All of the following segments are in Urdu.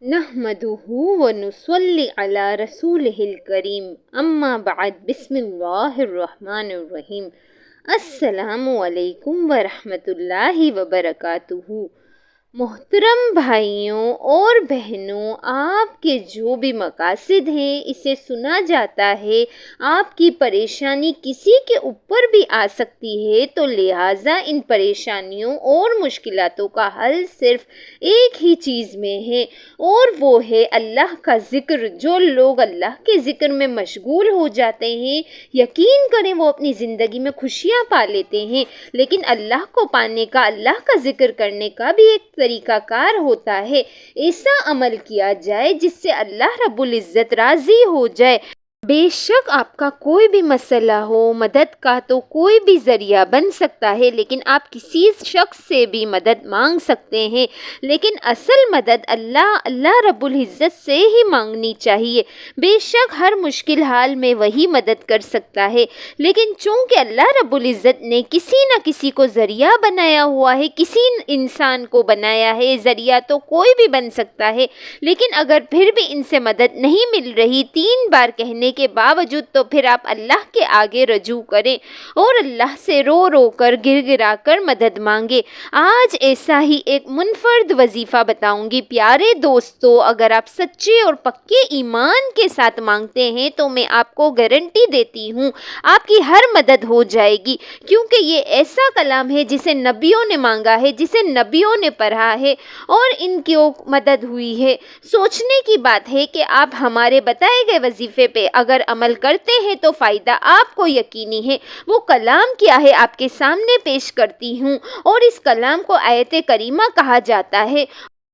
نحمدہ ونصلی علی رسولہ الکریم اما بعد بسم اللہ الرحمن الرحیم السلام علیکم ورحمۃ اللہ وبرکاتہ۔ محترم بھائیوں اور بہنوں، آپ کے جو بھی مقاصد ہیں اسے سنا جاتا ہے، آپ کی پریشانی کسی کے اوپر بھی آ سکتی ہے، تو لہٰذا ان پریشانیوں اور مشکلاتوں کا حل صرف ایک ہی چیز میں ہے، اور وہ ہے اللہ کا ذکر۔ جو لوگ اللہ کے ذکر میں مشغول ہو جاتے ہیں، یقین کریں وہ اپنی زندگی میں خوشیاں پا لیتے ہیں، لیکن اللہ کو پانے کا، اللہ کا ذکر کرنے کا بھی ایک طریقہ کار ہوتا ہے۔ ایسا عمل کیا جائے جس سے اللہ رب العزت راضی ہو جائے۔ بے شک آپ کا کوئی بھی مسئلہ ہو، مدد کا تو کوئی بھی ذریعہ بن سکتا ہے، لیکن آپ کسی شخص سے بھی مدد مانگ سکتے ہیں، لیکن اصل مدد اللہ رب العزت سے ہی مانگنی چاہیے۔ بے شک ہر مشکل حال میں وہی مدد کر سکتا ہے، لیکن چونکہ اللہ رب العزت نے کسی نہ کسی کو ذریعہ بنایا ہوا ہے، کسی انسان کو بنایا ہے، ذریعہ تو کوئی بھی بن سکتا ہے، لیکن اگر پھر بھی ان سے مدد نہیں مل رہی 3 بار کہنے کے باوجود، تو پھر آپ اللہ کے آگے رجوع کریں اور اللہ سے رو رو کر گر گرا کر مدد مانگے۔ آج ایسا ہی ایک منفرد وظیفہ بتاؤں گی۔ پیارے دوستو، اگر آپ سچے اور پکے ایمان کے ساتھ مانگتے ہیں تو میں آپ کو گارنٹی دیتی ہوں آپ کی ہر مدد ہو جائے گی، کیونکہ یہ ایسا کلام ہے جسے نبیوں نے مانگا ہے، جسے نبیوں نے پڑھا ہے اور ان کی مدد ہوئی ہے۔ سوچنے کی بات ہے کہ آپ ہمارے بتائے گئے وظیفے پہ اگر عمل کرتے ہیں تو فائدہ آپ کو یقینی ہے۔ وہ کلام کیا ہے آپ کے سامنے پیش کرتی ہوں، اور اس کلام کو آیت کریمہ کہا جاتا ہے،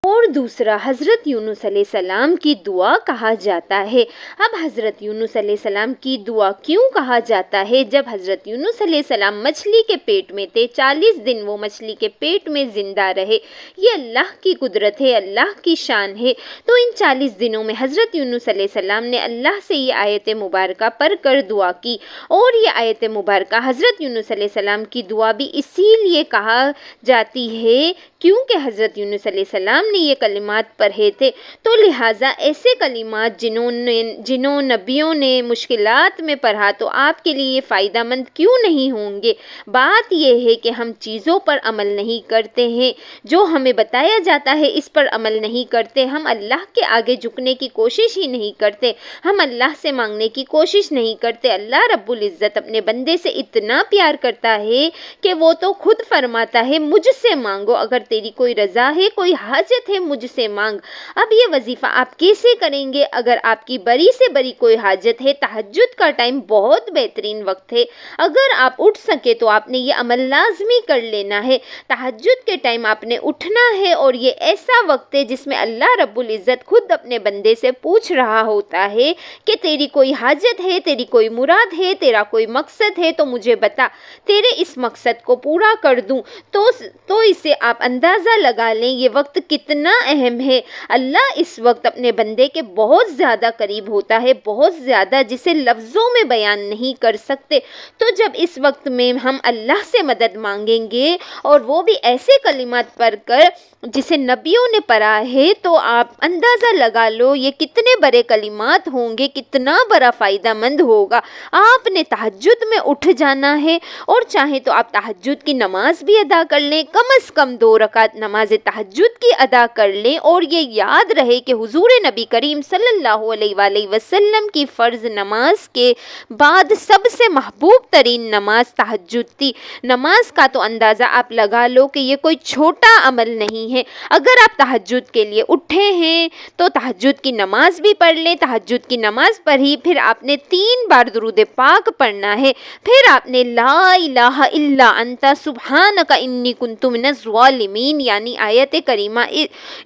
اور دوسرا حضرت یونس علیہ السلام کی دعا کہا جاتا ہے۔ اب حضرت یونس علیہ السلام کی دعا کیوں کہا جاتا ہے؟ جب حضرت یونس علیہ السلام مچھلی کے پیٹ میں تھے، 40 دن وہ مچھلی کے پیٹ میں زندہ رہے۔ یہ اللہ کی قدرت ہے، اللہ کی شان ہے۔ تو ان 40 دنوں میں حضرت یونس علیہ السلام نے اللہ سے یہ آیت مبارکہ پڑھ کر دعا کی، اور یہ آیت مبارکہ حضرت یونس علیہ السلام کی دعا بھی اسی لیے کہا جاتی ہے کیونکہ حضرت یونس علیہ السلام نے یہ کلمات پڑھے تھے، تو لہٰذا ایسے کلمات جنہوں نبیوں نے مشکلات میں پڑھا تو آپ کے لیے یہ فائدہ مند کیوں نہیں ہوں گے؟ بات یہ ہے کہ ہم چیزوں پر عمل نہیں کرتے ہیں، جو ہمیں بتایا جاتا ہے اس پر عمل نہیں کرتے، ہم اللہ کے آگے جھکنے کی کوشش ہی نہیں کرتے، ہم اللہ سے مانگنے کی کوشش نہیں کرتے۔ اللہ رب العزت اپنے بندے سے اتنا پیار کرتا ہے کہ وہ تو خود فرماتا ہے مجھ سے مانگو، اگر تیری کوئی رضا ہے، کوئی حاجت ہے، مجھ سے مانگ۔ اب یہ وظیفہ آپ کیسے کریں گے؟ اگر آپ کی بڑی سے بڑی کوئی حاجت ہے، تہجد کا ٹائم بہت بہترین وقت ہے، اگر آپ اٹھ سکے تو آپ نے یہ عمل لازمی کر لینا ہے۔ تہجد کے ٹائم آپ نے اٹھنا ہے، اور یہ ایسا وقت ہے جس میں اللہ رب العزت خود اپنے بندے سے پوچھ رہا ہوتا ہے کہ تیری کوئی حاجت ہے، تیری کوئی مراد ہے، تیرا کوئی مقصد ہے تو مجھے بتا، تیرے اس مقصد کو پورا کر دوں۔ تو اسے آپ اندازہ لگا لیں یہ وقت کتنا اہم ہے۔ اللہ اس وقت اپنے بندے کے بہت زیادہ قریب ہوتا ہے، بہت زیادہ، جسے لفظوں میں بیان نہیں کر سکتے۔ تو جب اس وقت میں ہم اللہ سے مدد مانگیں گے، اور وہ بھی ایسے کلمات پڑھ کر جسے نبیوں نے پڑھا ہے، تو آپ اندازہ لگا لو یہ کتنے بڑے کلمات ہوں گے، کتنا بڑا فائدہ مند ہوگا۔ آپ نے تہجد میں اٹھ جانا ہے، اور چاہیں تو آپ تہجد کی نماز بھی ادا کر لیں، کم از کم 2 رکعت نماز تہجد کی ادا کر لیں، اور یہ یاد رہے کہ حضور نبی کریم صلی اللہ علیہ وآلہ وسلم کی فرض نماز کے بعد سب سے محبوب ترین نماز تہجد تھی۔ نماز کا تو اندازہ آپ لگا لو کہ یہ کوئی چھوٹا عمل نہیں ہے۔ اگر آپ تہجد کے لیے اٹھے ہیں تو تہجد کی نماز بھی پڑھ لیں۔ تہجد کی نماز پڑھی، پھر آپ نے 3 بار درود پاک پڑھنا ہے، پھر آپ نے لا الہ الا انت سبحانک انی کنت من الظالمین یعنی آیت کریمہ،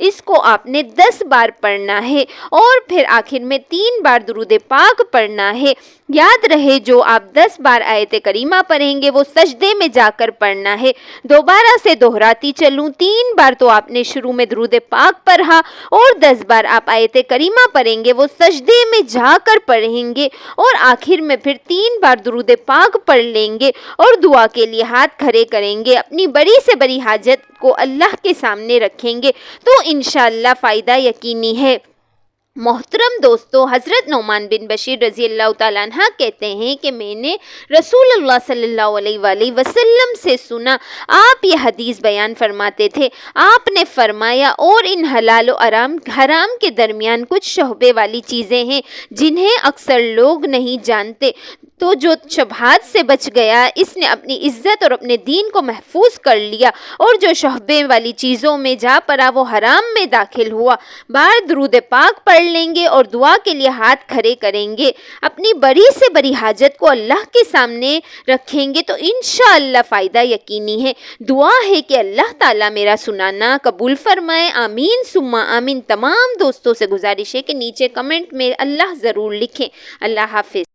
اس کو آپ نے 10 بار پڑھنا ہے، اور پھر آخر میں 3 بار درود پاک پڑھنا ہے۔ یاد رہے جو آپ 10 بار آیت کریمہ پڑھیں گے وہ سجدے میں جا کر پڑھنا ہے۔ دوبارہ سے دہراتی چلوں، 3 بار تو آپ نے شروع میں درود پاک پڑھا، اور 10 بار آپ آیت کریمہ پڑھیں گے وہ سجدے میں جا کر پڑھیں گے، اور آخر میں پھر 3 بار درود پاک پڑھ لیں گے، اور دعا کے لیے ہاتھ کھڑے کریں گے۔ اپنی بڑی سے بڑی حاجت کو اللہ کے سامنے رکھیں گے تو انشاءاللہ فائدہ یقینی ہے۔ محترم دوستو، حضرت نعمان بن بشیر رضی اللہ تعالیٰ عنہ کہتے ہیں کہ میں نے رسول اللہ صلی اللہ علیہ وآلہ وسلم سے سنا، آپ یہ حدیث بیان فرماتے تھے، آپ نے فرمایا اور ان حلال و حرام کے درمیان کچھ شعبے والی چیزیں ہیں جنہیں اکثر لوگ نہیں جانتے، تو جو شبہات سے بچ گیا اس نے اپنی عزت اور اپنے دین کو محفوظ کر لیا، اور جو شعبے والی چیزوں میں جا پڑا وہ حرام میں داخل ہوا۔ بار درود پاک پڑھ لیں گے اور دعا کے لیے ہاتھ کھڑے کریں گے، اپنی بڑی سے بڑی حاجت کو اللہ کے سامنے رکھیں گے تو انشاءاللہ فائدہ یقینی ہے۔ دعا ہے کہ اللہ تعالیٰ میرا سنانا قبول فرمائے، آمین ثم آمین۔ تمام دوستوں سے گزارش ہے کہ نیچے کمنٹ میں اللہ ضرور لکھیں۔ اللہ حافظ۔